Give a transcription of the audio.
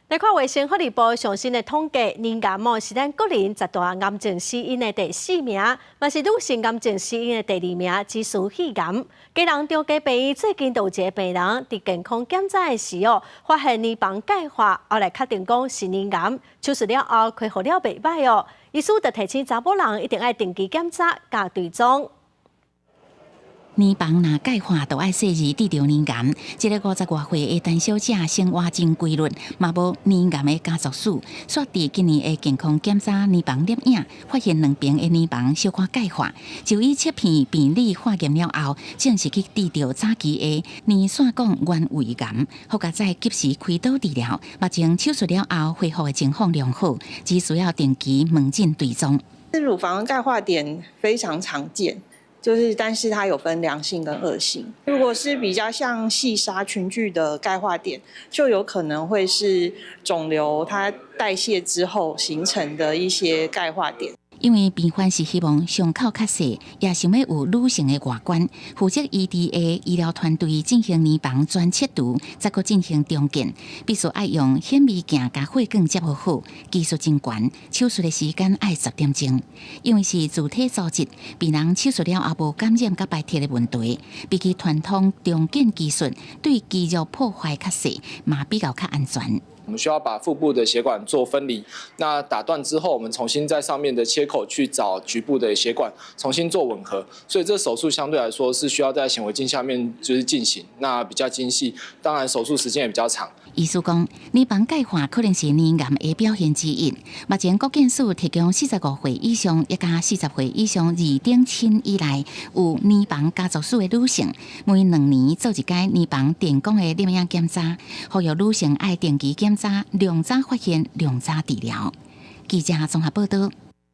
来看卫生福利部上新的统计，年癌是咱国人十大癌症死因的第4名，嘛是女性癌症死因的第2名，只输肺癌。家人中家病院最近有一个病人伫健康检查的时候，发现乳房钙化，后来确定讲是年癌，手术了后恢复了袂歹哦。医师就提醒查某人一定要定期检查加追踪。年房若钙化，就要细致治疗年癌。这个50多岁的陈小姐生活真规律，嘛无年癌的家族史。煞伫今年的健康检查年房摄影，发现两边的年房小可钙化，就以切片病理化验了后，正式去治疗早期的年线管原位癌，好加再及时开刀治疗。目前手术了后，恢复的情况良好，只需要定期门诊追踪。乳房钙化点非常常见。但是它有分良性跟恶性。如果是比较像细沙群聚的钙化点，就有可能会是肿瘤它代谢之后形成的一些钙化点。因为病患是希望伤口较细，也想要有女性的外观，负责EDA医疗团队进行年房全切除，再搁进行重建，必须爱用显微镜加血管接合好，技术真悬，手术的时间要10点钟。因为是自体组织，病人手术了后无感染甲白铁的问题，比起传统重建技术，对肌肉破坏较细，嘛比较较安全。我们需要把腹部的血管做分离，那打断之后，我们重新在上面的切口去找局部的血管，重新做吻合。所以这手术相对来说是需要在显微镜下面进行，那比较精细，当然手术时间也比较长。医师讲，年房钙化可能是年癌的表现之一。目前国健署提供45岁以上，一加40岁以上2等亲以内有年房家族史的女性，每2年做一届年房电工的摄影检查，呼吁女性爱定期检查，量早发现，量早治疗。记者综合报道。